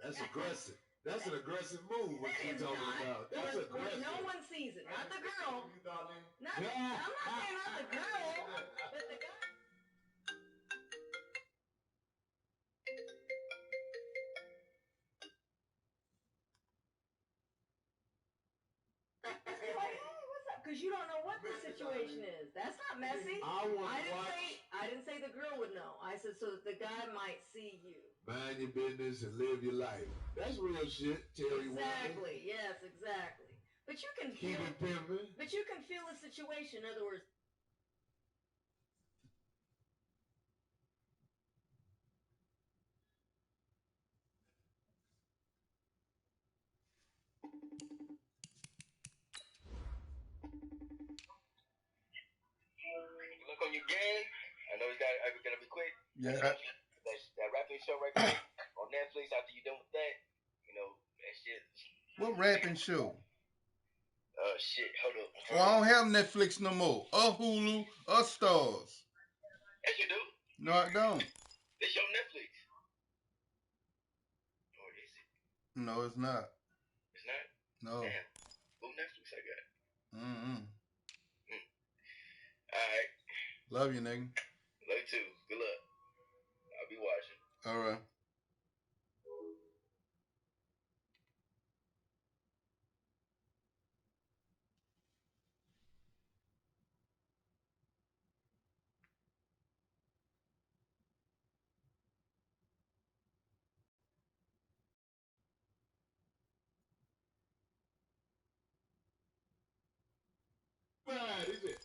That's aggressive. That's an aggressive move. What you talking about? That's aggressive. No one sees it. Not the girl. I'm not saying not the girl, but the guy. Because you don't know what the situation is. That's not messy. I didn't say the girl would know. I said so that the guy might see you. Mind your business and live your life. That's real shit. Tell you what. Exactly. Yes, exactly. But you can keep it pimping. But you can feel the situation. In other words. Look on your game. I know it's gonna be quick. Yeah. That rapping show right there on Netflix. After you done with that, you know that shit. What rapping show? Shit. Hold up. Well, I don't have Netflix no more. Or Hulu, or Stars. Yes, you do. No, I don't. It's your Netflix. Or is it? No, it's not. It's not? No. Damn. What Netflix I got? Mm-mm. Alright. Love you, nigga. Love you too. Good luck. I'll be watching. All right. Is it?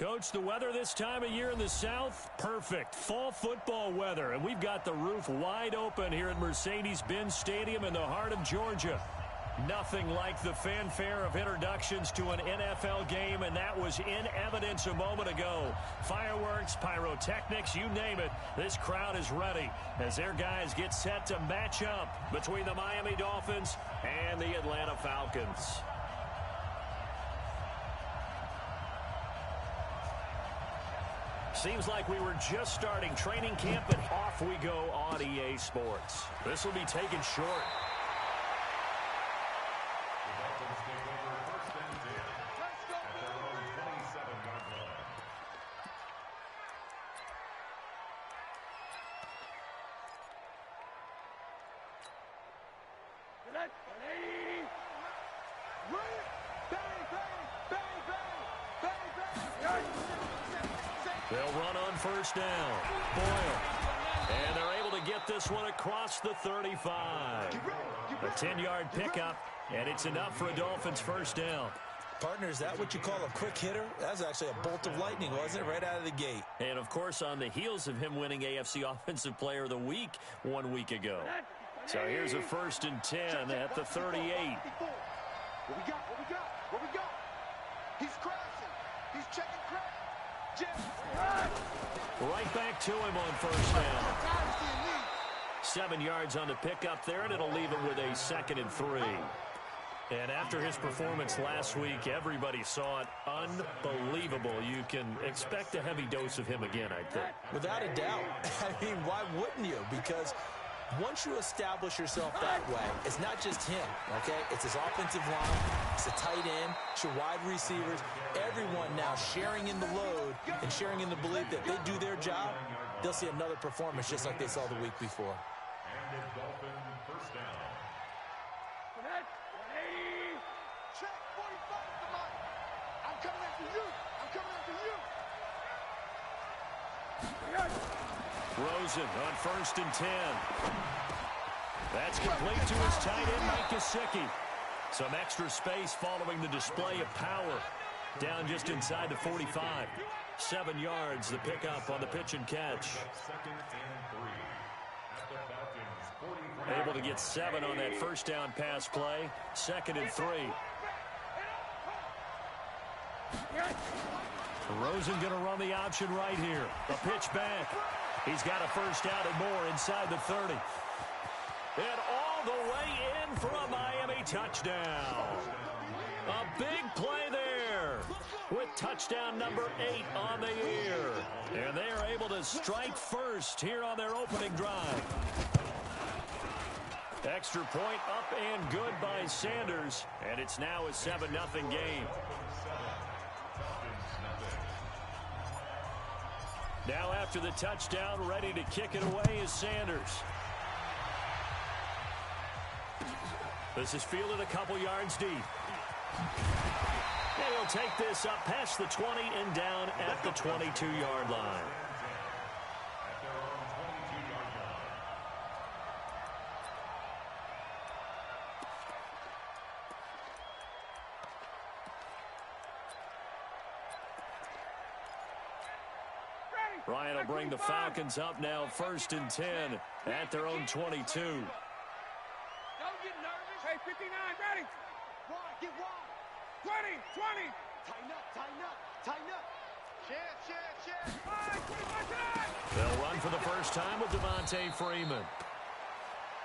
Coach, the weather this time of year in the South, perfect. Fall football weather, and we've got the roof wide open here at Mercedes-Benz Stadium in the heart of Georgia. Nothing like the fanfare of introductions to an NFL game, and that was in evidence a moment ago. Fireworks, pyrotechnics, you name it. This crowd is ready as their guys get set to match up between the Miami Dolphins and the Atlanta Falcons. Seems like we were just starting training camp, and off we go on EA Sports. This will be taken short. They'll run on first down. Boyle. And they're able to get this one across the 35. A 10-yard pickup, and it's enough for a Dolphins first down. Partner, is that what you call a quick hitter? That was actually a bolt of lightning, wasn't it? Right out of the gate. And, of course, on the heels of him winning AFC Offensive Player of the Week 1 week ago. So here's a 1st and 10 at the 38. What we got? What we got? What we got? He's crashing. He's checking crash. Right back to him on first down. 7 yards on the pickup there, and it'll leave him with a 2nd and 3. And after his performance last week, everybody saw it. Unbelievable. You can expect a heavy dose of him again, I think. Without a doubt. I mean, why wouldn't you? Because once you establish yourself that way, it's not just him, okay? It's his offensive line, it's the tight end, it's your wide receivers, everyone now sharing in the load and sharing in the belief that they do their job, they'll see another performance just like they saw the week before. And the Dolphin first down. Check 45 at the mark. I'm coming after you. I'm coming after you. Rosen on 1st and 10. That's complete to his tight end, Mike Gesicki. Some extra space following the display of power. Down just inside the 45. 7 yards, the pickup on the pitch and catch. 2nd and 3 at the Falcons 43. Able to get 7 on that first down pass play. 2nd and 3. Rosen going to run the option right here. A pitch back. He's got a first down and more inside the 30. And all the way in for a Miami touchdown. A big play there with touchdown number 8 on the year. And they are able to strike first here on their opening drive. Extra point up and good by Sanders. And it's now a 7-0 game. Now after the touchdown, ready to kick it away is Sanders. This is fielded a couple yards deep. And he'll take this up past the 20 and down at the 22-yard line. Ryan will bring the Falcons up now 1st and 10 at their own 22. Don't get nervous. Hey, 59, ready. Wide, get wide. 20. Tighten up, tighten up, tighten up. Share. 25. They'll run for the first time with Devontae Freeman.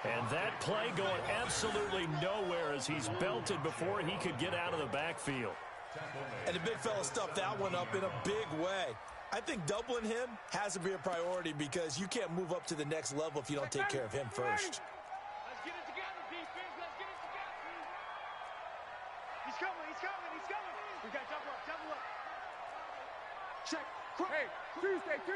And that play going absolutely nowhere as he's belted before he could get out of the backfield. And the big fella stuffed that one up in a big way. I think doubling him has to be a priority because you can't move up to the next level if you don't take care of him first. Let's get it together, defense. Let's get it together. He's coming. We got double up. Check. Hey, Tuesday. 25.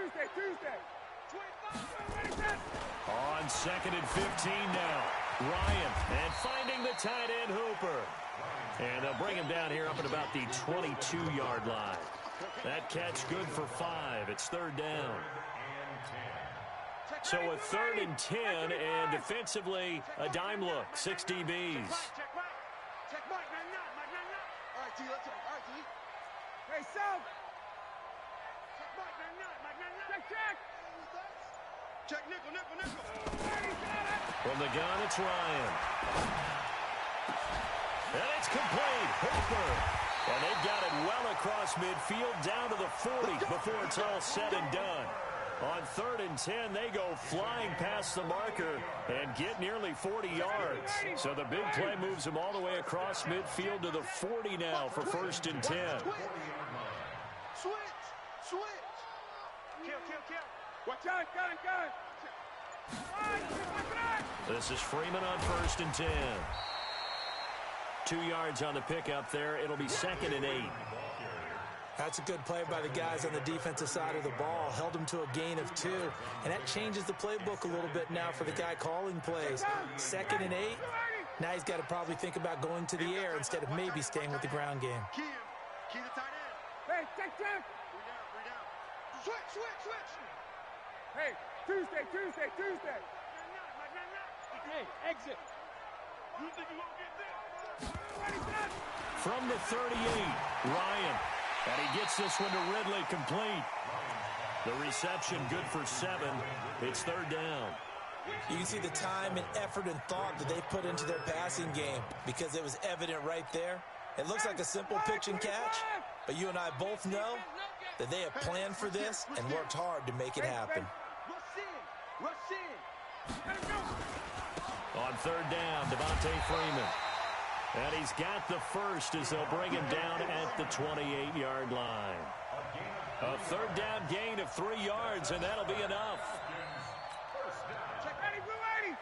On 2nd and 15 now. Ryan and finding the tight end Hooper. And they'll bring him down here up at about the 22-yard line. That catch good for 5. It's 3rd down. So a 3rd and 10, and defensively, a dime look. 6 DBs. Check right. All right, T, let's go. All right, T. Hey, South. Check nickel, nickel, nickel. From the gun, it's Ryan. And it's complete. Hooper. And they've got it well across midfield down to the 40 before it's all said and done. On 3rd and 10, they go flying past the marker and get nearly 40 yards. So the big play moves them all the way across midfield to the 40 now for 1st and 10. Switch. Kill. Watch out, got it. This is Freeman on 1st and 10. 2 yards on the pickup there. It'll be 2nd and 8. That's a good play by the guys on the defensive side of the ball. Held them to a gain of 2. And that changes the playbook a little bit now for the guy calling plays. 2nd and 8. Now he's got to probably think about going to the air instead of maybe staying with the ground game. Key the tight end. Hey, check. 3 down. Switch. Hey, Tuesday. Hey, exit. You think you're going to get this? From the 38, Ryan. And he gets this one to Ridley complete. The reception good for 7. It's 3rd down. You can see the time and effort and thought that they put into their passing game because it was evident right there. It looks like a simple pitch and catch, but you and I both know that they have planned for this and worked hard to make it happen. Rush in. On 3rd down, Devontae Freeman. And he's got the first as they'll bring him down at the 28-yard line. A 3rd down gain of 3 yards, and that'll be enough. Check 80, blue 80.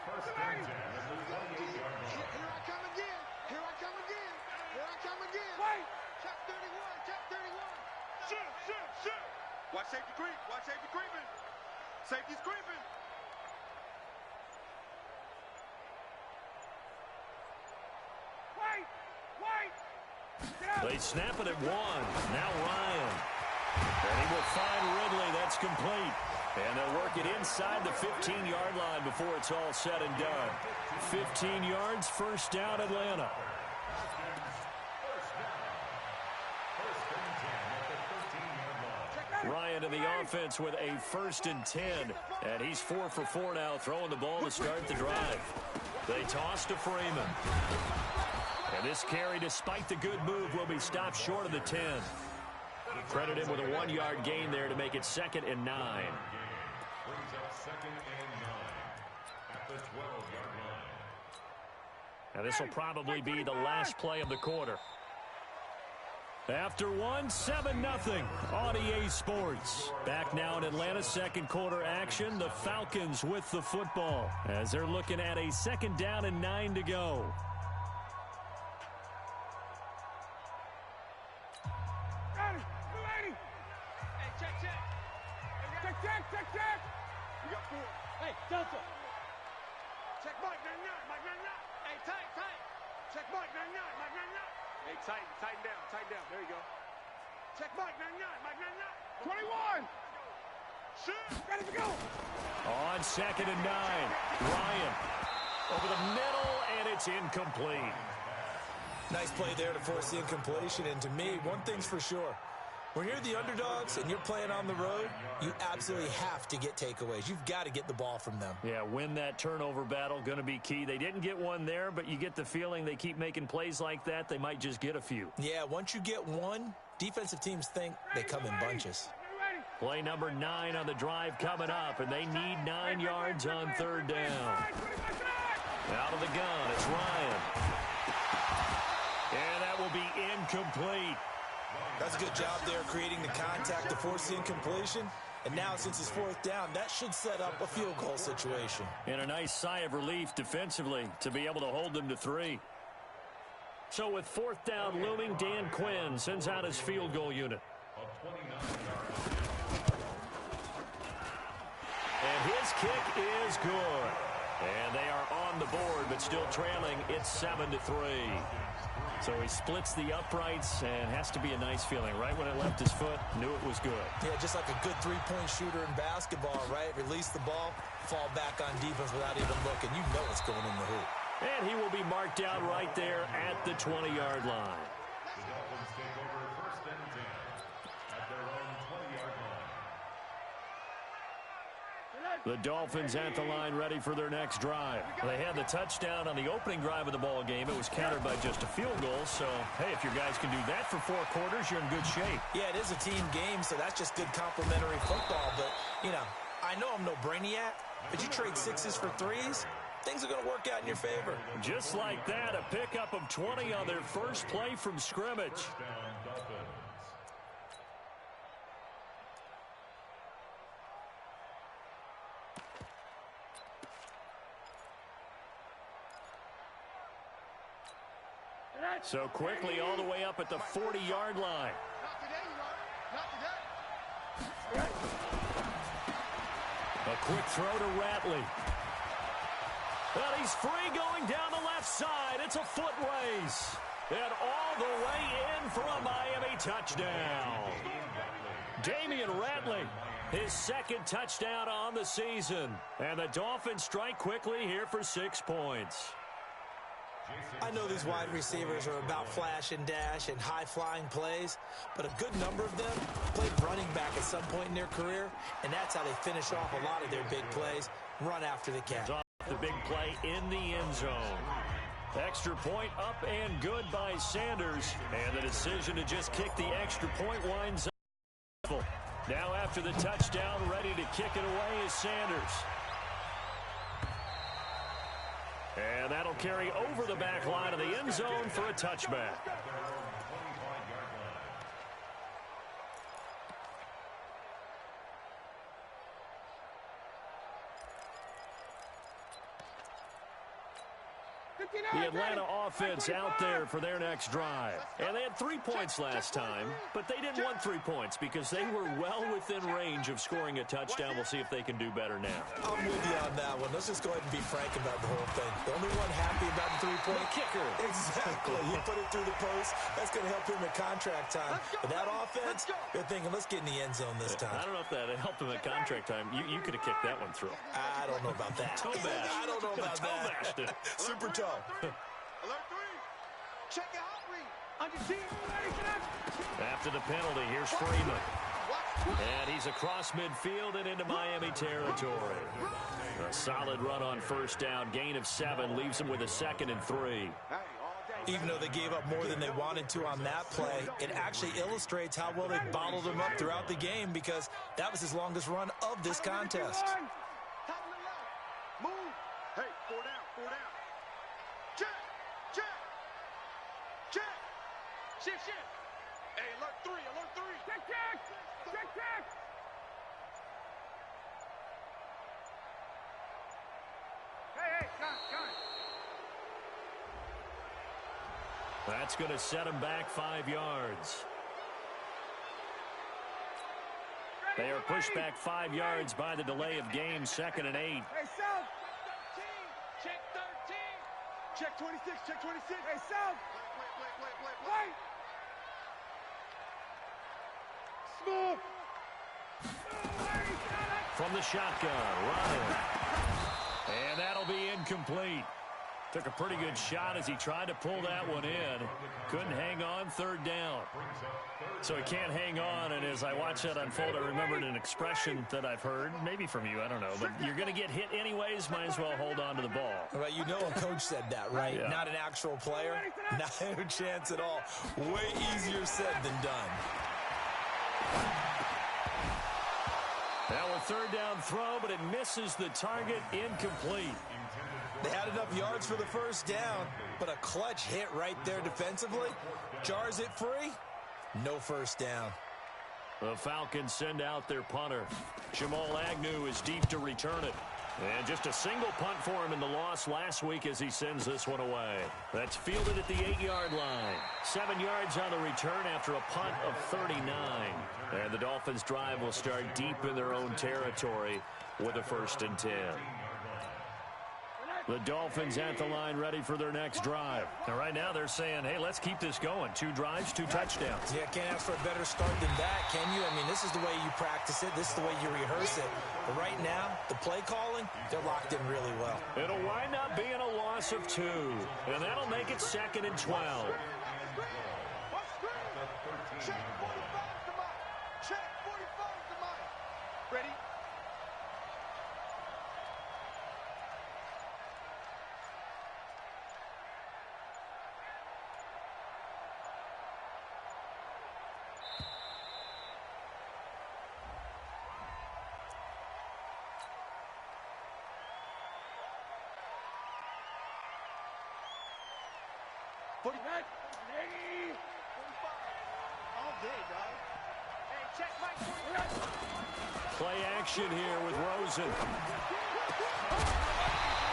Here I come again. Wait. Check 31. Shoot. Watch safety creeping. Safety's creeping. Wait. They snap it at 1. Now Ryan. And he will find Ridley. That's complete. And they'll work it inside the 15-yard line before it's all said and done. 15 yards, 1st down, Atlanta. Ryan in the offense with a 1st and 10. And he's 4 for 4 now, throwing the ball to start the drive. They toss to Freeman. And this carry, despite the good move, will be stopped short of the 10. Credit him with a 1-yard gain there to make it 2nd and 9. Brings up 2nd and 9 at the 12-yard line. Now this will probably be the last play of the quarter. After 7-0 on EA Sports. Back now in Atlanta, 2nd quarter action. The Falcons with the football as they're looking at a 2nd down and 9 to go. Check. We got 4. Hey, Delta. Check Mike 99. Hey, tight. Check Mike 99. Hey, tighten down. There you go. Check Mike 99. 21. Shoot. Ready to go. On 2nd and 9, Ryan over the middle, and it's incomplete. Nice play there to force the incompletion. And to me, one thing's for sure. When you're the underdogs and you're playing on the road, you absolutely have to get takeaways. You've got to get the ball from them. Yeah, win that turnover battle, going to be key. They didn't get one there, but you get the feeling they keep making plays like that, they might just get a few. Yeah, once you get one, defensive teams think they come in bunches. Play number 9 on the drive coming up, and they need 9 yards on 3rd down. Out of the gun, it's Ryan. And that will be incomplete. That's a good job there creating the contact to force the incompletion. And now, since it's 4th down, that should set up a field goal situation. And a nice sigh of relief defensively to be able to hold them to 3. So with 4th down looming, Dan Quinn sends out his field goal unit. And his kick is good. And they are on the board, but still trailing. It's 7-3. So he splits the uprights and has to be a nice feeling. Right when it left his foot, knew it was good. Yeah, just like a good three-point shooter in basketball, right? Release the ball, fall back on defense without even looking. You know it's going in the hoop. And he will be marked out right there at the 20-yard line. The Dolphins take over 1st and 10 at their own 20-yard line. The Dolphins at the line ready for their next drive. They had the touchdown on the opening drive of the ball game. It was countered by just a field goal. So, hey, if your guys can do that for 4 quarters, you're in good shape. Yeah, it is a team game, so that's just good complimentary football. But, you know, I know I'm no brainiac, but you trade 6s for 3s, things are going to work out in your favor. Just like that, a pickup of 20 on their first play from scrimmage. So quickly all the way up at the 40-yard line. A quick throw to Ratley. But he's free going down the left side. It's a foot race. And all the way in for a Miami touchdown. Damian Ratley, his second touchdown on the season. And the Dolphins strike quickly here for 6 points. I know these wide receivers are about flash and dash and high-flying plays, but a good number of them played running back at some point in their career, and that's how they finish off a lot of their big plays, run after the catch. The big play in the end zone. Extra point up and good by Sanders, and the decision to just kick the extra point winds up. Now after the touchdown, ready to kick it away is Sanders. And that'll carry over the back line of the end zone for a touchback. The Atlanta offense out there for their next drive. And they had 3 points last time, but they didn't want 3 points because they were well within range of scoring a touchdown. We'll see if they can do better now. I'm with you on that one. Let's just go ahead and be frank about the whole thing. The only one happy about the 3-point kicker. Exactly. He put it through the post. That's going to help him at contract time. But that offense, they're thinking, let's get in the end zone this time. I don't know if that helped him at contract time. You could have kicked that one through. I don't know about that. I don't know about that. Super toe. Alert 3. Check your hot read. On your team. After the penalty, here's Freeman. And he's across midfield and into Miami territory. A solid run on first down. Gain of 7 leaves him with a 2nd and 3. Even though they gave up more than they wanted to on that play, it actually illustrates how well they bottled him up throughout the game because that was his longest run of this contest. Move. Hey, 4 down, 4 down. Check, check, check. Shift, shift. Hey, alert 3, alert 3. Check, check, check, check. Hey, gun. That's going to set him back 5 yards. They are pushed back 5 yards by the delay of game, 2nd and 8. Hey, South. Check 13. Check 26, check 26. Hey, South. Wait. Smooth. From the shotgun, running. And that'll be incomplete. Took a pretty good shot as he tried to pull that one in. Couldn't hang on, 3rd down. So he can't hang on, and as I watch that unfold, I remembered an expression that I've heard, maybe from you, I don't know, but you're going to get hit anyways, might as well hold on to the ball. Right, you know a coach said that, right? Yeah. Not an actual player. Not a chance at all. Way easier said than done. Now a 3rd down throw, but it misses the target, incomplete. They had enough yards for the first down, but a clutch hit right there defensively. Jars it free. No first down. The Falcons send out their punter. Jamal Agnew is deep to return it. And just a single punt for him in the loss last week as he sends this one away. That's fielded at the 8-yard line. 7 yards on the return after a punt of 39. And the Dolphins' drive will start deep in their own territory with a 1st and 10. The Dolphins at the line ready for their next drive. And right now they're saying, hey, let's keep this going. 2 drives, 2 touchdowns. Yeah, can't ask for a better start than that, can you? I mean, this is the way you practice it. This is the way you rehearse it. But right now, the play calling, they're locked in really well. It'll wind up being a loss of 2. And that'll make it 2nd and 12. Check 45 to mine. Check 45 to mine. Ready? 40. Hey, 45. All day, dog. Hey, check Mike. Play action here with Rosen.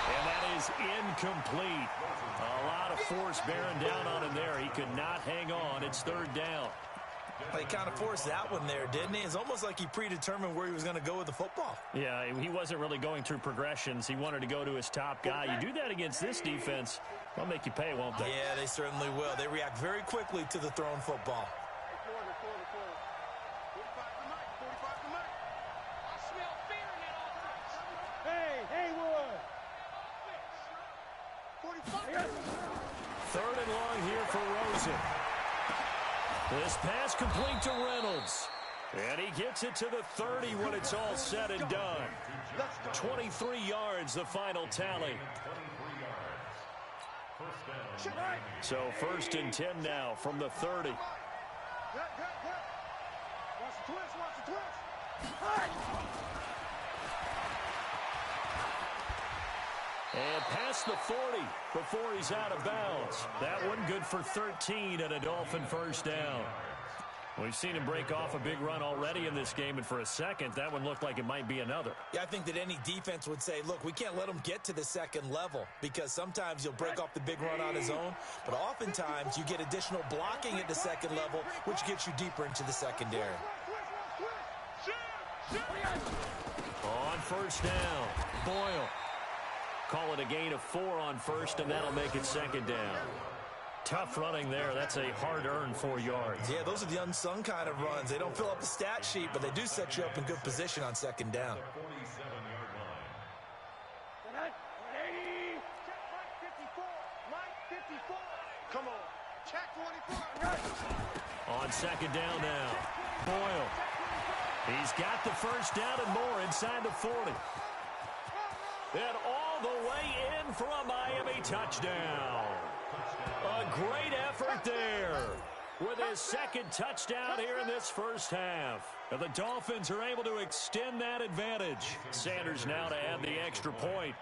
And that is incomplete. A lot of force bearing down on him there. He could not hang on. It's third down. Well, he kind of forced that one there, didn't he? It's almost like he predetermined where he was going to go with the football. Yeah, he wasn't really going through progressions. He wanted to go to his top guy. You do that against this defense, they'll make you pay, won't they? Yeah, they certainly will. They react very quickly to the thrown football. Third and long here for Rosen. This pass complete to Reynolds. And he gets it to the 30 when it's all said and done. 23 yards, the final tally. So 1st and 10 now from the 30. Watch the twist, watch the twist. And past the 40 before he's out of bounds. That one good for 13 and a Dolphin first down. We've seen him break off a big run already in this game, and for a second, that one looked like it might be another. Yeah, I think that any defense would say, look, we can't let him get to the second level because sometimes he'll break off the big run on his own, but oftentimes you get additional blocking at the second level, which gets you deeper into the secondary. On first down, Boyle. Call it a gain of 4 on first, and that'll make it second down. Tough running there. That's a hard-earned 4 yards. Yeah, those are the unsung kind of runs. They don't fill up the stat sheet, but they do set you up in good position on second down. Come on. Check 24. On second down now, Boyle. He's got the first down and more inside the 40. And all the way in for a Miami touchdown. A great effort there with his second touchdown here in this first half. And the Dolphins are able to extend that advantage. Sanders now to add the extra point.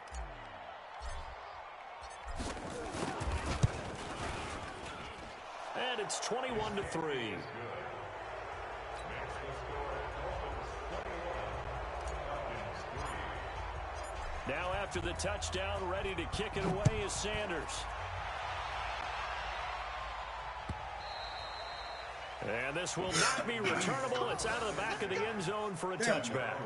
And it's 21-3. Now after the touchdown, ready to kick it away is Sanders. And this will not be returnable. It's out of the back of the end zone for a touchback.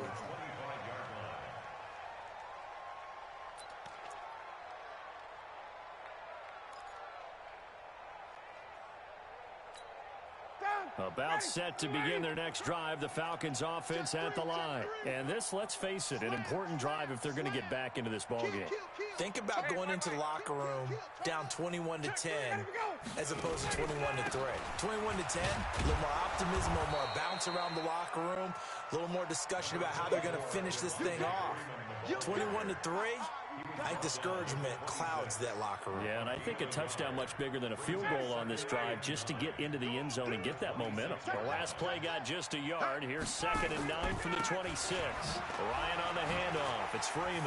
About set to begin their next drive, the Falcons offense at the line. And this, let's face it, an important drive if they're going to get back into this ballgame. Think about going into the locker room down 21-10 as opposed to 21-3. 21-10, a little more optimism, a little more bounce around the locker room, a little more discussion about how they're going to finish this thing off. 21-3, I think discouragement clouds that locker room. Yeah, and I think a touchdown much bigger than a field goal on this drive just to get into the end zone and get that momentum. The last play got just a yard. Here's 2nd and 9 from the 26. Ryan on the handoff. It's Freeman.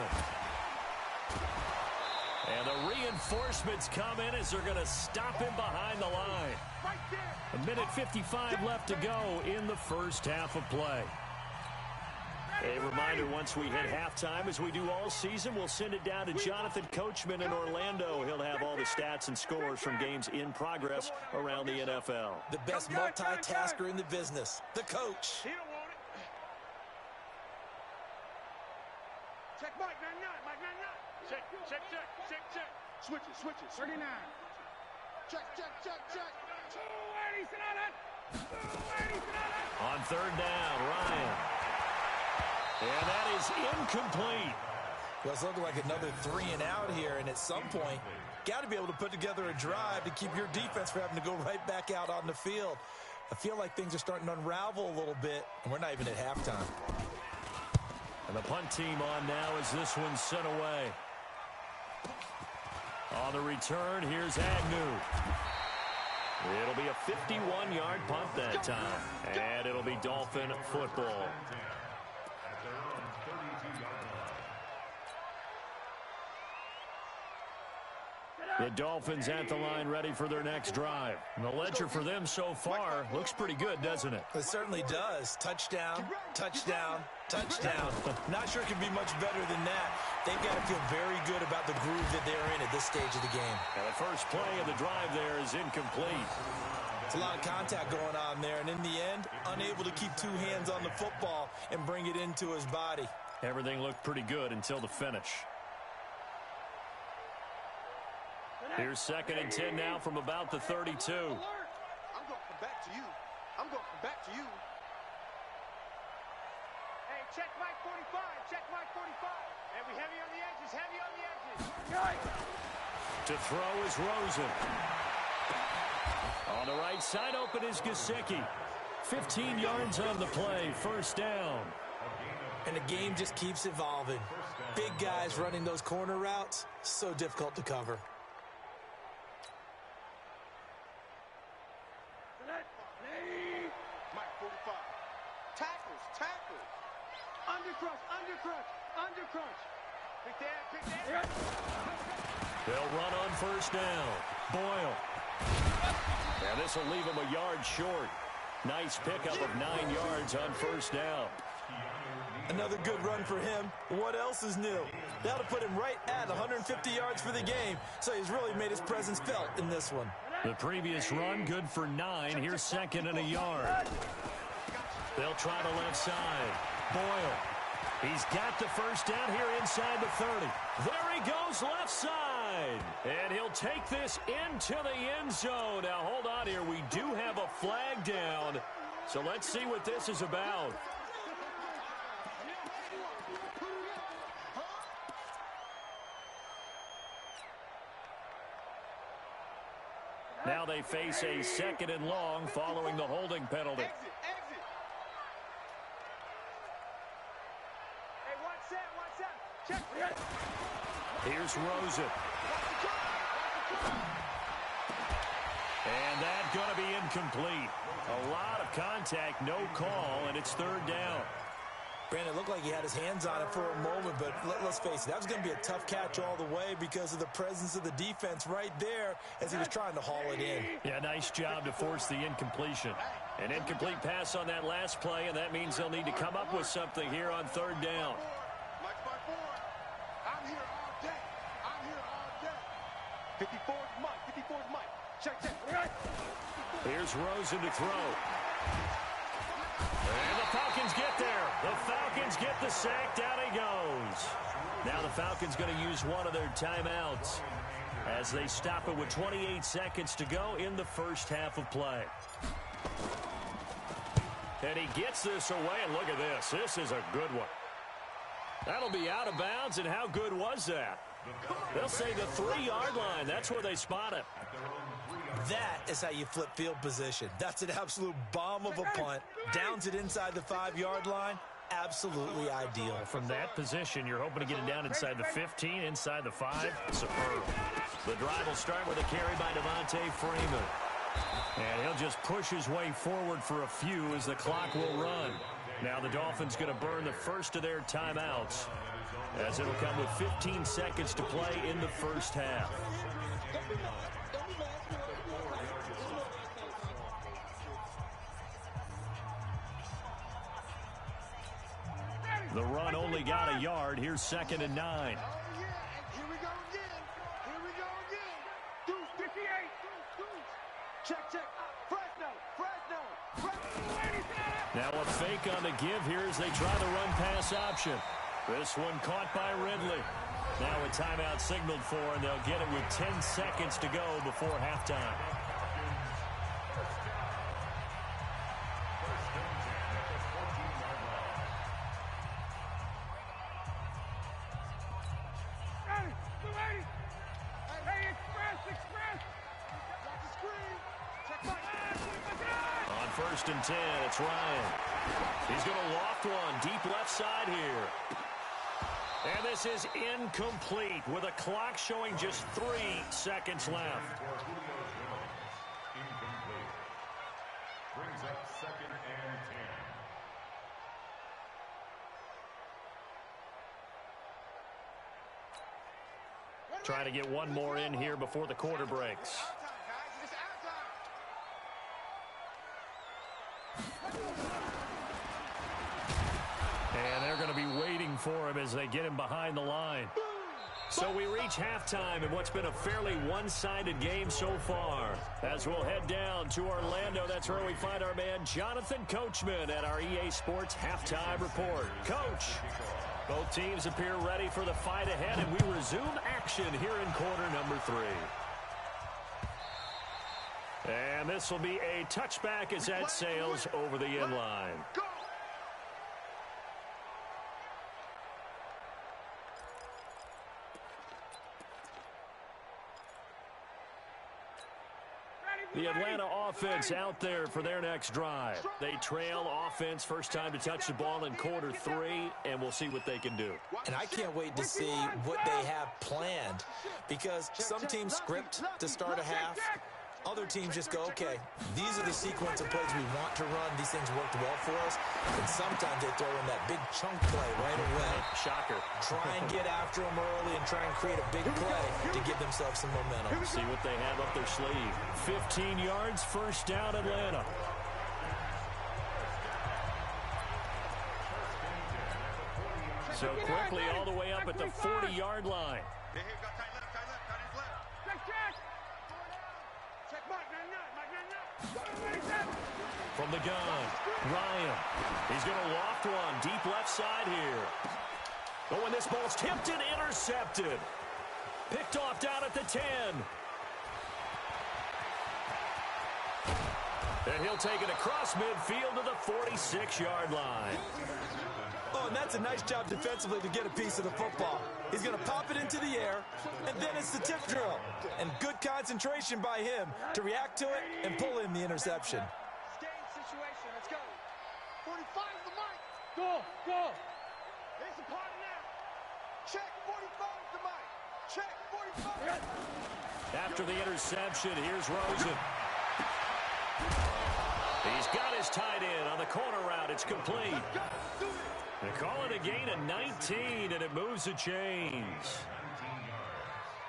And the reinforcements come in as they're going to stop him behind the line. A minute 55 left to go in the first half of play. A reminder, once we hit halftime, as we do all season, we'll send it down to Jonathan Coachman in Orlando. He'll have all the stats and scores from games in progress around the NFL. The best multitasker in the business, the coach. He don't want it. Check Mike 99, Mike 99. Check, check, check, check, check. Switch it, switch it. 39. Check, check, check, check. 280, sit on it. 280, sit on it. On third down, Ryan. And that is incomplete. Well, it's looking like another 3 and out here, and at some point, got to be able to put together a drive to keep your defense from having to go right back out on the field. I feel like things are starting to unravel a little bit, and we're not even at halftime. And the punt team on now as this one's sent away. On the return, here's Agnew. It'll be a 51-yard punt that time, and it'll be Dolphin football. The Dolphins at the line ready for their next drive. And the ledger for them so far looks pretty good, doesn't it? It certainly does. Touchdown, touchdown, touchdown. Not sure it can be much better than that. They've got to feel very good about the groove that they're in at this stage of the game. And the first play of the drive there is incomplete. It's a lot of contact going on there, and in the end, unable to keep two hands on the football and bring it into his body. Everything looked pretty good until the finish. Here's 2nd and 10 now from about the 32. I'm going to come back to you. I'm going to come back to you. Hey, check Mike 45. Check Mike 45. And we heavy on the edges. Heavy on the edges. To throw is Rosen. On the right side open is Gesicki. 15 yards on the play. First down. And the game just keeps evolving. Big guys running those corner routes, so difficult to cover. Mike 45. Tackles, tackles. Undercrunch, undercrunch, undercrunch. Pick that. They'll run on first down. Boyle. And this will leave him a yard short. Nice pickup of 9 yards on first down. Another good run for him. What else is new? That'll put him right at 150 yards for the game, so he's really made his presence felt in this one. The previous run, good for 9. Here's 2nd and a yard. They'll try the left side. Boyle. He's got the first down here inside the 30. There he goes left side. And he'll take this into the end zone. Now, hold on here. We do have a flag down. So let's see what this is about. Now they face a 2nd and long following the holding penalty. Exit, exit. Hey, watch that. Check. Here's Rosen. And that's going to be incomplete. A lot of contact, no call, and it's 3rd down. Brandon, it looked like he had his hands on it for a moment, but let's face it, that was going to be a tough catch all the way because of the presence of the defense right there as he was trying to haul it in. Yeah, nice job to force the incompletion. An incomplete pass on that last play, and that means they'll need to come up with something here on 3rd down. Mike 54. I'm here all day. I'm here all day. 54's Mike. 54's Mike. Check. Here's Rosen to throw. And the Falcons get there. The Falcons get the sack. Down he goes. Now the Falcons going to use one of their timeouts as they stop it with 28 seconds to go in the first half of play. And he gets this away, and look at this. This is a good one. That'll be out of bounds, and how good was that? They'll say the 3-yard line. That's where they spot it. That is how you flip field position. That's an absolute bomb of a punt. Downs it inside the 5-yard line. Absolutely ideal. From that position, you're hoping to get it down inside the 15, inside the 5. Superb. The drive will start with a carry by Devontae Freeman. And he'll just push his way forward for a few as the clock will run. Now the Dolphins going to burn the first of their timeouts as it'll come with 15 seconds to play in the first half. The run only got a yard. Here's 2nd and 9. Oh, yeah. And here we go again. Here we go again. Deuce 58. Deuce. Check. Fresno. Now a fake on the give here as they try the run-pass option. This one caught by Ridley. Now a timeout signaled for, and they'll get it with 10 seconds to go before halftime. First and 10, it's Ryan. He's going to loft one deep left side here. And this is incomplete with a clock showing just 3 seconds left. Incomplete. Brings up 2nd and 10. Trying to get one more in here before the quarter breaks. And they're going to be waiting for him as they get him behind the line. So we reach halftime in what's been a fairly one-sided game so far. As we'll head down to Orlando, that's where we find our man Jonathan Coachman at our EA Sports Halftime Report. Coach, both teams appear ready for the fight ahead, and we resume action here in quarter number 3. And this will be a touchback as that sails over the end line. The Atlanta offense out there for their next drive. They trail offense, first time to touch the ball in quarter 3, and we'll see what they can do. And I can't wait to see what they have planned, because some teams script to start a half. Other teams just go, okay, these are the sequence of plays we want to run. These things worked well for us. And sometimes they throw in that big chunk play right away. Shocker. Try and get after them early and try and create a big play to give themselves some momentum. See what they have up their sleeve. 15 yards, first down, Atlanta. So quickly all the way up at the 40-yard line. From the gun, Ryan. He's going to loft one deep left side here. Oh, and this ball's tipped and intercepted. Picked off down at the 10. And he'll take it across midfield to the 46-yard line. Oh, and that's a nice job defensively to get a piece of the football. He's going to pop it into the air, and then it's the tip drill. And good concentration by him to react to it and pull in the interception. Game situation. Let's go. 45 is the mic. Go. There's the party now. Check 45 is the mic. Check 45. After the interception, here's Rosen. He's got his tight end on the corner route. It's complete. They call it a gain of 19, and it moves the chains.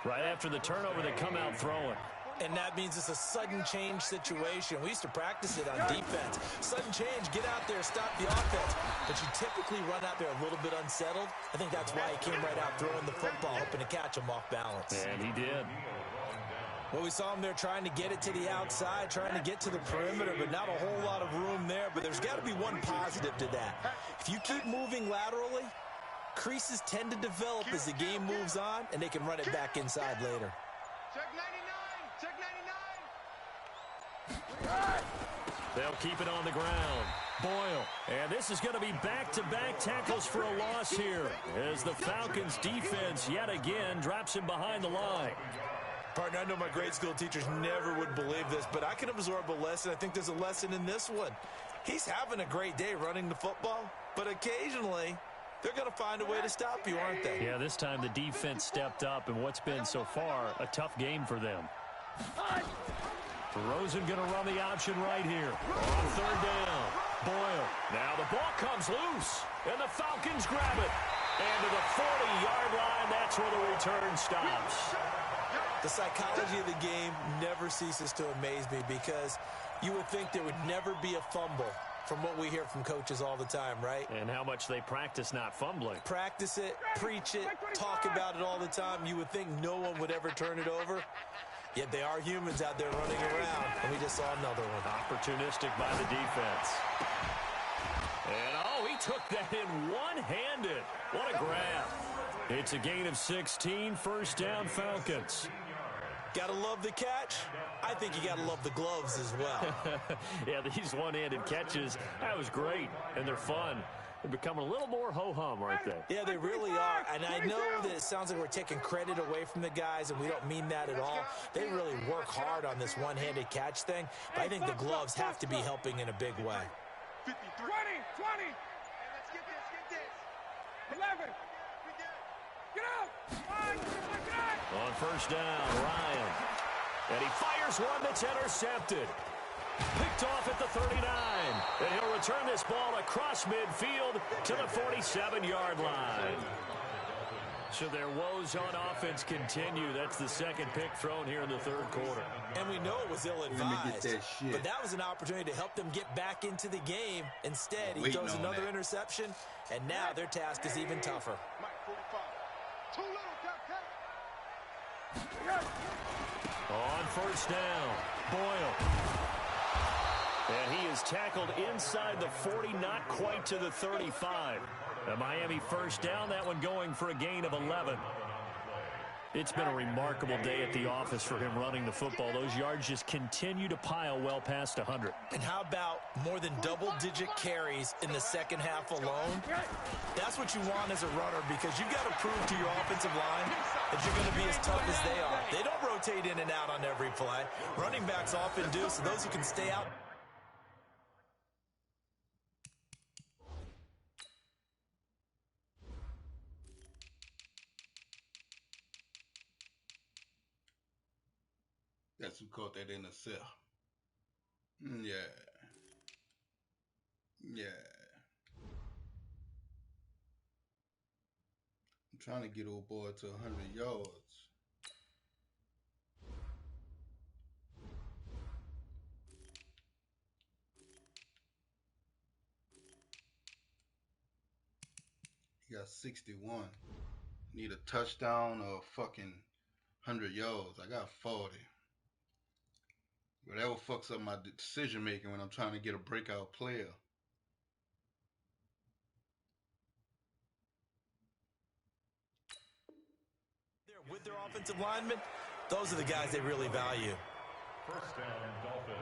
Right after the turnover, they come out throwing. And that means it's a sudden change situation. We used to practice it on defense. Sudden change, get out there, stop the offense. But you typically run out there a little bit unsettled. I think that's why he came right out throwing the football, hoping to catch him off balance. And he did. Well, we saw him there trying to get it to the outside, trying to get to the perimeter, but not a whole lot of room there. But there's got to be one positive to that. If you keep moving laterally, creases tend to develop as the game moves on, and they can run it back inside later. Check 99. Check 99. They'll keep it on the ground. Boyle. And this is going to be back-to-back tackles for a loss here as the Falcons defense yet again drops him behind the line. Partner, I know my grade school teachers never would believe this, but I can absorb a lesson. I think there's a lesson in this one. He's having a great day running the football, but occasionally they're going to find a way to stop you, aren't they? Yeah, this time the defense stepped up in what's been so far a tough game for them. Rosen going to run the option right here on third down. Boyle. Now the ball comes loose, and the Falcons grab it. And to the 40-yard line, that's where the return stops. The psychology of the game never ceases to amaze me because you would think there would never be a fumble from what we hear from coaches all the time, right? And how much they practice not fumbling. Practice it, preach it, talk about it all the time. You would think no one would ever turn it over. Yet they are humans out there running around, and we just saw another one. Opportunistic by the defense. And, oh, he took that in one-handed. What a grab. It's a gain of 16, first down Falcons. Gotta love the catch. I think you gotta love the gloves as well. Yeah, these one-handed catches, that was great, and they're fun. They're becoming a little more ho-hum, aren't they? Yeah, they really are. And I know that it sounds like we're taking credit away from the guys, and we don't mean that at all. They really work hard on this one-handed catch thing, but I think the gloves have to be helping in a big way. 20. Hey, let's get this. 11. Get out. On first down, Ryan. And he fires one that's intercepted. Picked off at the 39. And he'll return this ball across midfield to the 47-yard line. So their woes on offense continue. That's the second pick thrown here in the third quarter. And we know it was ill-advised, but that was an opportunity to help them get back into the game. Instead, he throws another interception, and now their task is even tougher. On first down, Boyle. And he is tackled inside the 40, not quite to the 35. A Miami first down, that one going for a gain of 11. It's been a remarkable day at the office for him running the football. Those yards just continue to pile well past 100. And how about more than double-digit carries in the second half alone? That's what you want as a runner, because you've got to prove to your offensive line that you're going to be as tough as they are. They don't rotate in and out on every play. Running backs often do, so those who can stay out. That's who caught that intercept. Yeah. Yeah. I'm trying to get old boy to 100 yards. He got 61. Need a touchdown or fucking 100 yards. I got 40. Whatever fucks up my decision making when I'm trying to get a breakout player. With their offensive linemen, those are the guys they really value. First down, Dolphins.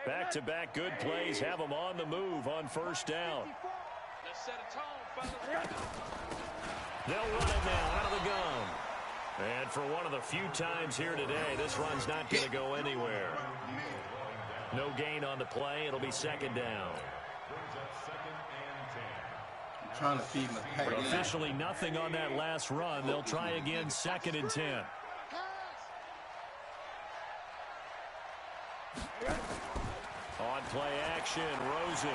Back-to-back good plays have them on the move on first down. Let's set a tone, fellas. They'll run it now out of the gun. And for one of the few times here today, this run's not going to go anywhere. No gain on the play. It'll be second down. I'm trying to feed my pack. But officially nothing on that last run. They'll try again, second and 10. On play action, Rosen.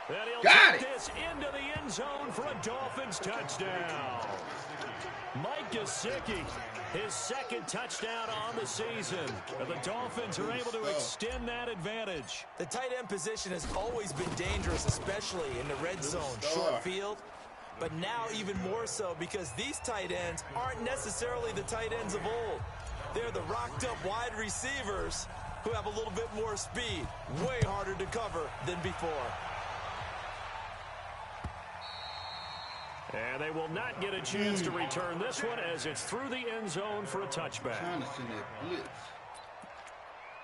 And he'll Got take this into the end zone for a Dolphins touchdown. Mike Gesicki, his second touchdown on the season. And the Dolphins are able to extend that advantage. The tight end position has always been dangerous, especially in the red zone, short field. But now even more so, because these tight ends aren't necessarily the tight ends of old. They're the rocked-up wide receivers who have a little bit more speed, way harder to cover than before. And they will not get a chance to return this one as it's through the end zone for a touchback. I'm trying to send that blitz.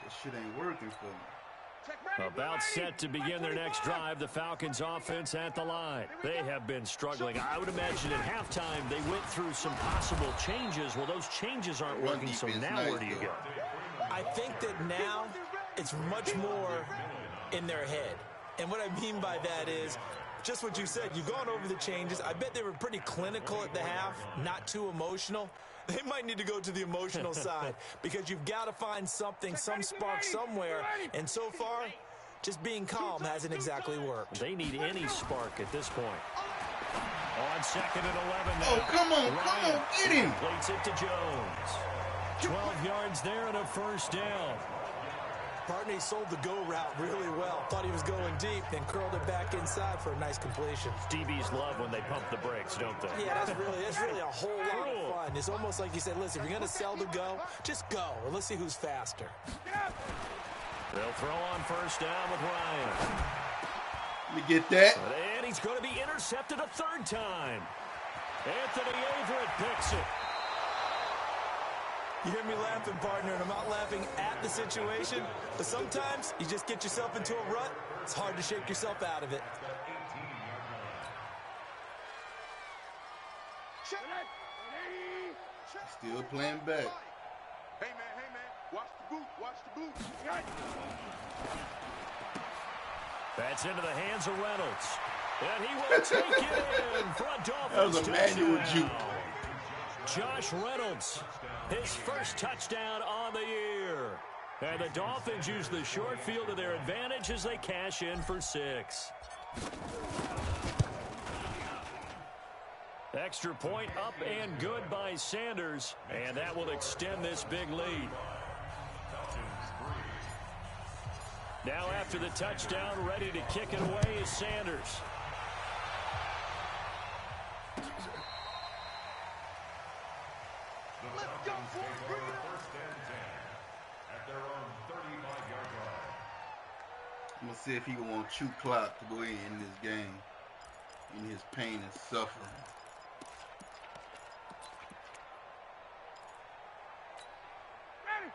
That shit ain't working for me. About set to begin their next drive, the Falcons offense at the line. They have been struggling. I would imagine at halftime they went through some possible changes. Well, those changes aren't working, so now where do you go? I think that now it's much more in their head. And what I mean by that is just what you said. You've gone over the changes. I bet they were pretty clinical at the half, not too emotional. They might need to go to the emotional side because you've got to find something, some spark somewhere. And so far, just being calm hasn't exactly worked. They need any spark at this point. On second and 11 now. Oh, come on, get him. Plates it to Jones. 12 yards there and a first down. Partney sold the go route really well. Thought he was going deep, then curled it back inside for a nice completion. DBs love when they pump the brakes, don't they? Yeah, that's really a whole lot of fun. It's almost like you said, listen, if you're going to sell the go, just go. And let's see who's faster. They'll throw on first down with Ryan. Let me get that. And he's going to be intercepted a third time. Anthony Averett picks it. You hear me laughing, partner, and I'm not laughing at the situation, but sometimes you just get yourself into a rut. It's hard to shake yourself out of it. Still playing back. Hey, man, watch the boot, watch the boot. That's into the hands of Reynolds. And he will take it in for a Dolphins That was a manual juke. Josh Reynolds, his first touchdown on the year. And the Dolphins use the short field to their advantage as they cash in for 6. Extra point up and good by Sanders, and that will extend this big lead. Now after the touchdown, ready to kick it away is Sanders. Let's go, boys. Bring it on. First and 10 at their own 35-yard line. I'm going to see if he going to chew clock to go in this game. In his pain and suffering.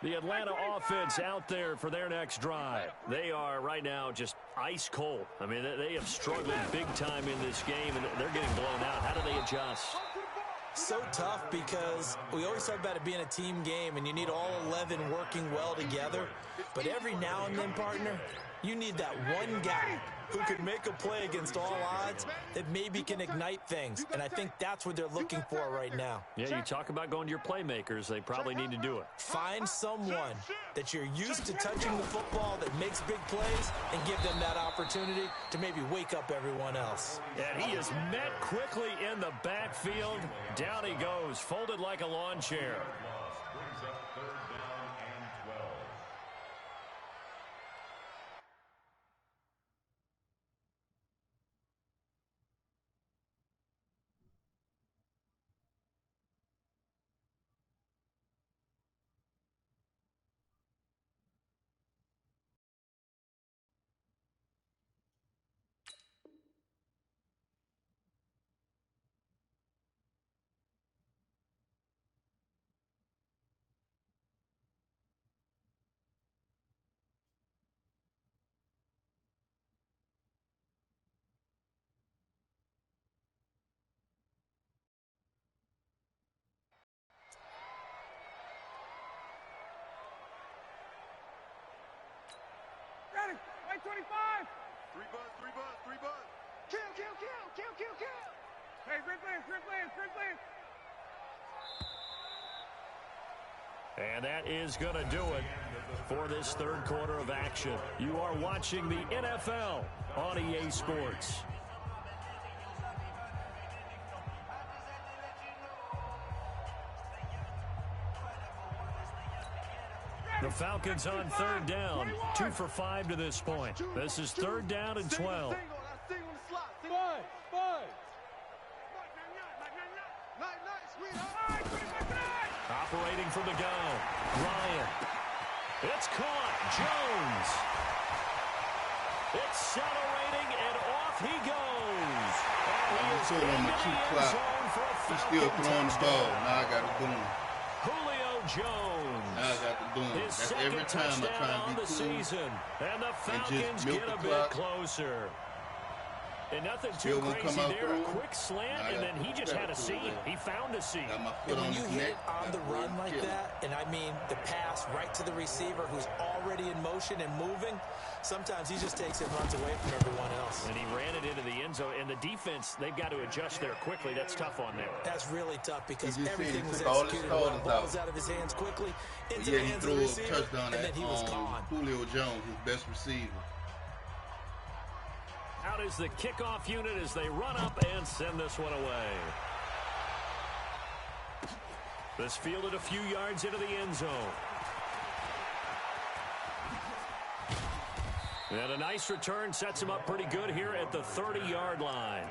The Atlanta offense out there for their next drive. They are right now just ice cold. I mean, they have struggled big time in this game, and they're getting blown out. How do they adjust? So tough because we always talk about it being a team game, and you need all 11 working well together. But every now and then, partner, you need that one guy who can make a play against all odds that maybe can ignite things. And I think that's what they're looking for right now. Yeah, you talk about going to your playmakers. They probably need to do it. Find someone that you're used to touching the football that makes big plays and give them that opportunity to maybe wake up everyone else. And he is met quickly in the backfield. Down he goes, folded like a lawn chair. Brings up 3rd down and 12. Ready? 25. 3 buzz. Kill. Hey, sprint play. And that is going to do it for this third quarter of action. You are watching the NFL on EA Sports. The Falcons on 3rd down, 2 for 5 to this point. This is 3rd down and 12. Operating from the gun, Ryan. It's caught, Jones. Accelerating, and off he goes. And he is told him into to the chew end clock. zone for a He's still Falcon throwing the touchdown. ball. Now I got to boom. Julio Jones. Now I got to boom. His That's second every time I touchdown try on and be the cool. season. And the just Falcons milk get the a bit clock. closer. And nothing Still too won't come crazy out there. through. A quick slant, Nah, I and got then he to just had a through seam. there. He found a seam. Got my foot And when on you his hit neck. it on the run like Kill. that, and I mean the pass right to the receiver who's already in motion and moving, sometimes he just takes it and runs away from everyone else. And he ran it into the end zone. And the defense, they've got to adjust there quickly. That's tough on them. That's really tough because You just see everything he was took all his executed well. shoulders Ball out. was out of his hands quickly into Yeah, the he hands of threw the a receiver, touchdown and then at he was gone. Julio Jones, his best receiver. Out is the kickoff unit as they run up and send this one away. This fielded a few yards into the end zone. And a nice return sets him up pretty good here at the 30-yard line.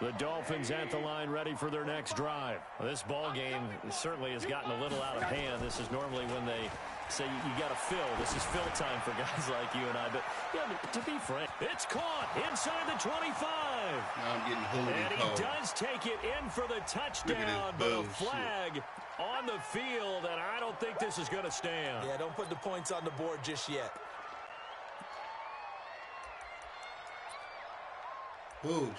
The Dolphins at the line ready for their next drive. Well, this ball game certainly has gotten a little out of hand. This is normally when they say you got to fill. This is fill time for guys like you and I. But yeah, to be frank, it's caught inside the 25. Now I'm getting holding And he called. does take it in for the touchdown, but a bullshit. flag on the field, and I don't think this is going to stand. Yeah, don't put the points on the board just yet. Bullshit.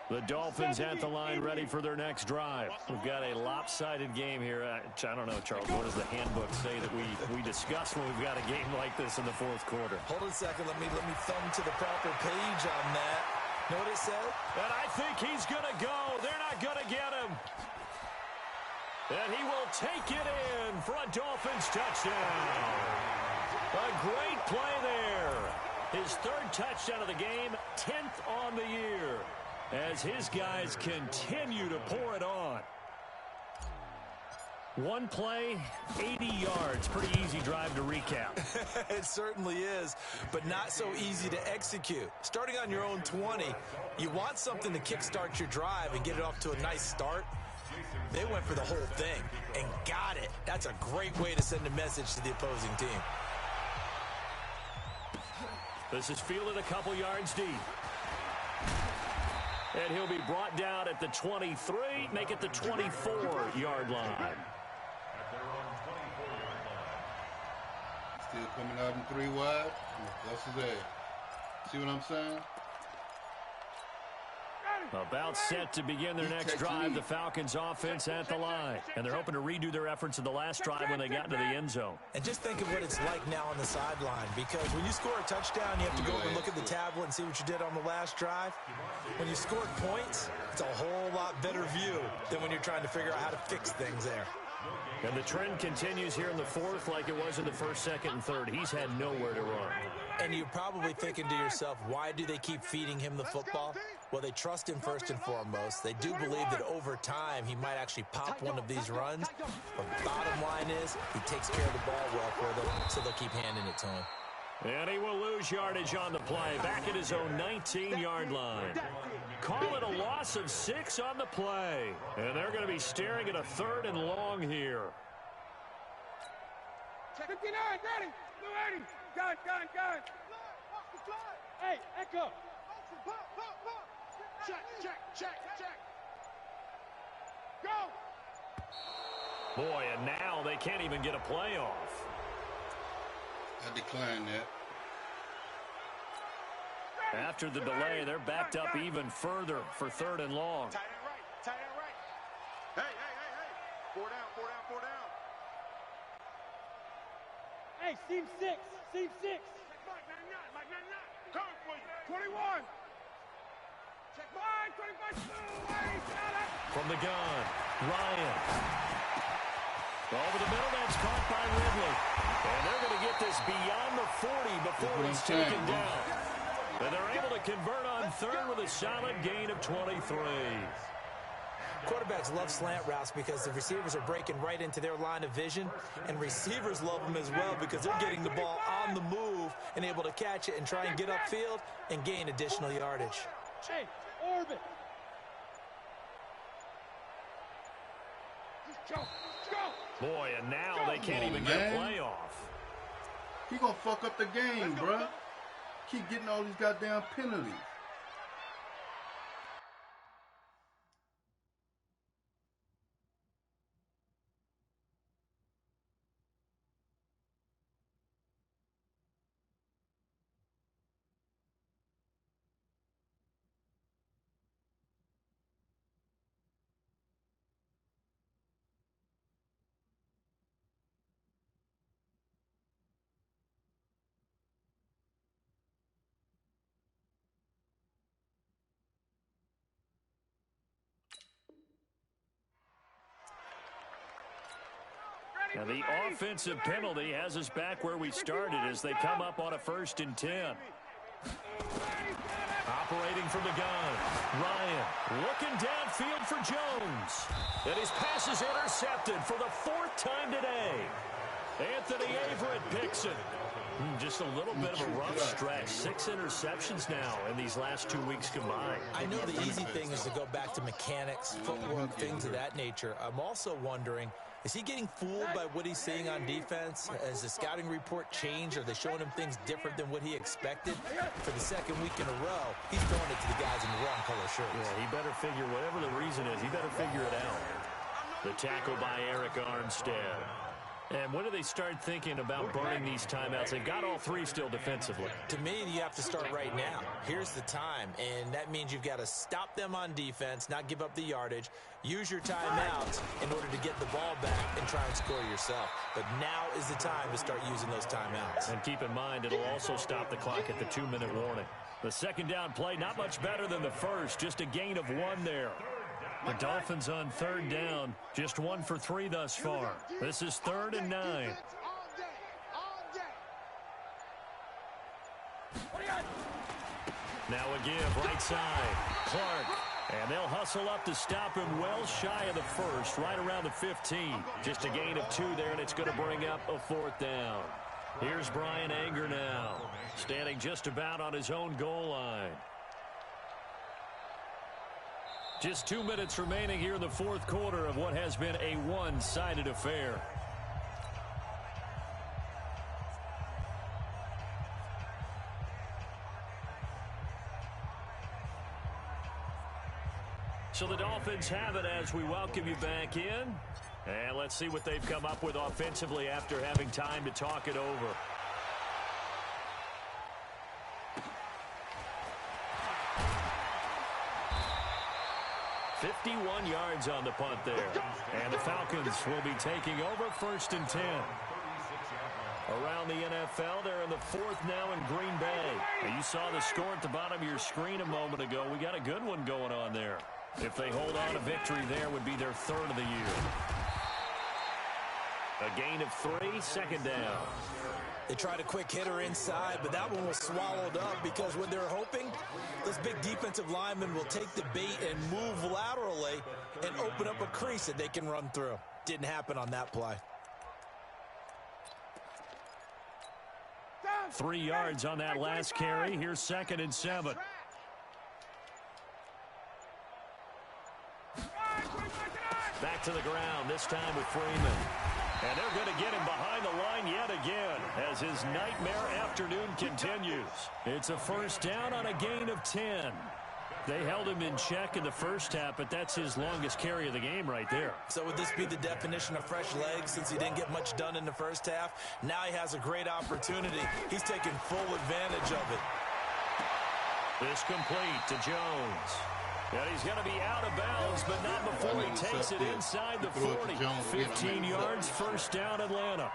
The Dolphins at the line ready for their next drive. We've got a lopsided game here. I don't know, Charles, what does the handbook say that we discuss when we've got a game like this in the fourth quarter? Hold on a second. Let me thumb to the proper page on that. Know what it said? And I think he's going to go. They're not going to get him. And he will take it in for a Dolphins touchdown. A great play there. His third touchdown of the game, 10th on the year, as his guys continue to pour it on. One play, 80 yards. Pretty easy drive to recap. It certainly is, but not so easy to execute. Starting on your own 20, you want something to kickstart your drive and get it off to a nice start. They went for the whole thing and got it. That's a great way to send a message to the opposing team. This is fielded a couple yards deep. And he'll be brought down at the 23, make it the 24-yard line. Still coming out in 3 wide. Bust his ass. See what I'm saying? About set to begin their next drive, the Falcons offense at the line. And they're hoping to redo their efforts in the last drive when they got into the end zone. And just think of what it's like now on the sideline, because when you score a touchdown, you have to go over and look at the tablet and see what you did on the last drive. When you scored points, it's a whole lot better view than when you're trying to figure out how to fix things there. And the trend continues here in the fourth like it was in the first, second, and third. He's had nowhere to run. And you're probably thinking to yourself, why do they keep feeding him the football? Well, they trust him first and foremost. They do believe that over time he might actually pop one of these runs. But bottom line is he takes care of the ball well for them, so they'll keep handing it to him. And he will lose yardage on the play, back at his own 19-yard line. Call it a loss of 6 on the play. And they're going to be staring at a 3rd and long here. 59, ready, blue 80, gun. Hey, Echo. Check. Go. Boy, and now they can't even get a play off. I decline that. After the delay, they're backed up even further for 3rd and long. Tight end right. Hey. 4 down. Hey, seam 6. Mike, 99. Coming for you. 21. Check Mike, 25. Got it. From the gun, Ryan. Over the middle, that's caught by Ridley. And they're going to get this beyond the 40 before he's taken down. And they're able to convert on 3rd with a solid gain of 23. Quarterbacks love slant routes because the receivers are breaking right into their line of vision, and receivers love them as well because they're getting the ball on the move and able to catch it and try and get upfield and gain additional yardage. Hey, orbit. Let's go. Boy, and now they can't even get a play off. He gonna fuck up the game, bruh. Keep getting all these goddamn penalties. Now the offensive penalty has us back where we started as they come up on a 1st and 10. Operating from the gun, Ryan looking downfield for Jones. And his pass is intercepted for the 4th time today. Anthony Averett picks it. Just a little bit of a rough stretch. 6 interceptions now in these last 2 weeks combined. I know the easy thing is to go back to mechanics, footwork, things of that nature. I'm also wondering, is he getting fooled by what he's seeing on defense? Has the scouting report changed? Are they showing him things different than what he expected? For the second week in a row, he's throwing it to the guys in the wrong color shirts. Yeah, he better figure, whatever the reason is, he better figure it out. The tackle by Eric Armstead. And when do they start thinking about burning these timeouts? They've got all 3 still defensively. To me, you have to start right now. Here's the time, and that means you've got to stop them on defense, not give up the yardage, use your timeouts in order to get the ball back and try and score yourself. But now is the time to start using those timeouts. And keep in mind, it'll also stop the clock at the 2-minute warning. The second down play, not much better than the first, just a gain of 1 there. The Dolphins on 3rd down, just 1 for 3 thus far. This is 3rd and 9. Now a give, right side, Clark. And they'll hustle up to stop him well shy of the first, right around the 15. Just a gain of 2 there, and it's going to bring up a 4th down. Here's Brian Anger now, standing just about on his own goal line. Just 2 minutes remaining here in the 4th quarter of what has been a one-sided affair. So the Dolphins have it as we welcome you back in. And let's see what they've come up with offensively after having time to talk it over. 51 yards on the punt there. And the Falcons will be taking over 1st and 10. Around the NFL, they're in the 4th now in Green Bay. And you saw the score at the bottom of your screen a moment ago. We got a good one going on there. If they hold on to victory there, would be their 3rd of the year. A gain of 3, 2nd down. They tried a quick hitter inside, but that one was swallowed up because what they're hoping, this big defensive lineman will take the bait and move laterally and open up a crease that they can run through. Didn't happen on that play. 3 yards on that last carry. Here's 2nd and 7. Back to the ground, this time with Freeman. And they're going to get him behind the line yet again as his nightmare afternoon continues. It's a 1st down on a gain of 10. They held him in check in the first half, but that's his longest carry of the game right there. So would this be the definition of fresh legs since he didn't get much done in the first half? Now he has a great opportunity. He's taking full advantage of it. This complete to Jones. And he's going to be out of bounds, but not before he takes it inside the 40. 15 yards, 1st down, Atlanta.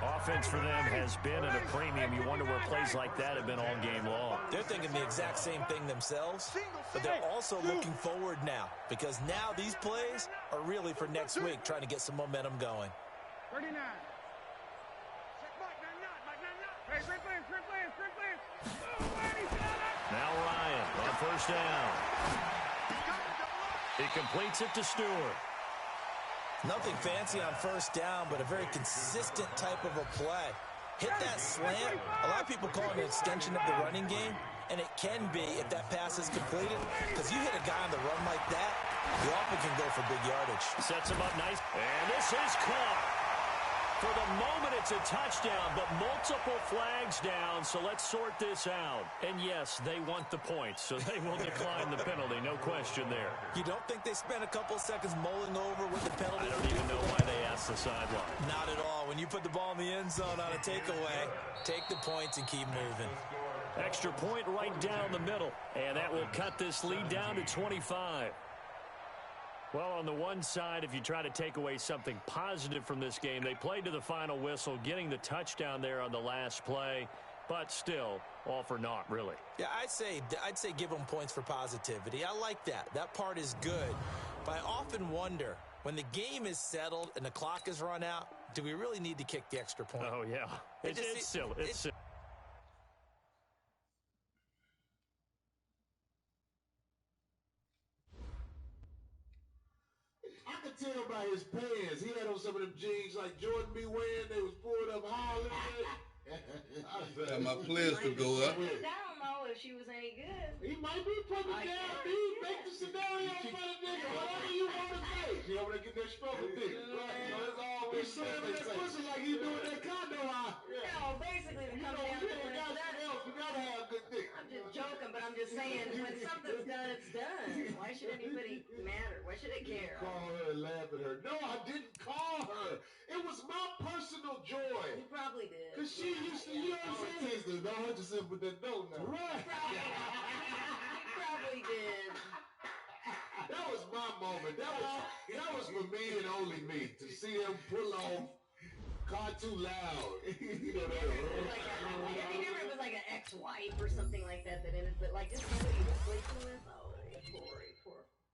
Offense for them has been at a premium. You wonder where plays like that have been all game long. They're thinking the exact same thing themselves, but they're also looking forward now because now these plays are really for next week, trying to get some momentum going. 39. Now Ryan on 1st down. He completes it to Stewart. Nothing fancy on 1st down, but a very consistent type of a play. Hit that slant. A lot of people call it an extension of the running game, and it can be if that pass is completed, because you hit a guy on the run like that, you often can go for big yardage. Sets him up nice, and this is caught. For the moment, it's a touchdown, but multiple flags down, so let's sort this out. And yes, they want the points, so they will decline the penalty, no question there. You don't think they spent a couple seconds mulling over with the penalty? I don't even know why they asked the sideline. Not at all. When you put the ball in the end zone on a takeaway, take the points and keep moving. Extra point right down the middle, and that will cut this lead down to 25. Well, on the one side, if you try to take away something positive from this game, they played to the final whistle, getting the touchdown there on the last play, but still, all for naught, really. Yeah, I'd say give them points for positivity. I like that. That part is good. But I often wonder, when the game is settled and the clock is run out, do we really need to kick the extra point? Oh, yeah. It's silly. It's silly. I could tell by his pants. He had on some of them jeans like Jordan be wearing. They was pulled up high a little bit. Got my players to go up. Down though, if she was any good. He might be putting it down, B. Make the scenario for the nigga. Whatever you want to say. She over there getting that struggle dick. Right. So it's always He's slamming that pussy like he's doing that condo eye. No, basically it comes down to when it's done. You gotta have good dick. I'm just joking, but I'm just saying when something's done, it's done. Why should anybody matter? Why should it care? Call her and laugh at her. No, I didn't call her. It was my personal joy. You probably did. Cause she used to, you know what I'm saying? No, Hutchinson with that dough now. Right. You probably did. That was my moment. That was for me and only me to see him pull off Car Too Loud. You know that. It'd be different if it was like an ex-wife or something like that ended, but like just somebody you were sleeping with. Oh,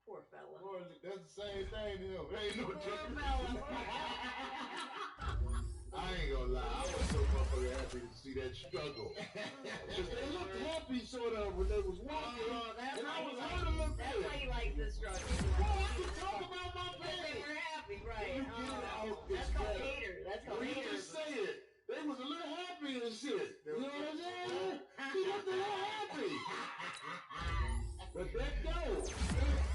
poor fella. Boy, that's the same thing to him. Ain't no Poor difference. fella. I ain't gonna lie. I was so motherfucking happy to see that struggle. Because they looked happy sort of when they was walking. And I was hurt a little bit. That's why you like this struggle. Well, I can talk about my They pain. were happy, right? You get it out. That's called hater. That's called When you hater. just say it, they was a little happy and shit. You know what I'm saying? She looked a little happy. But that dough.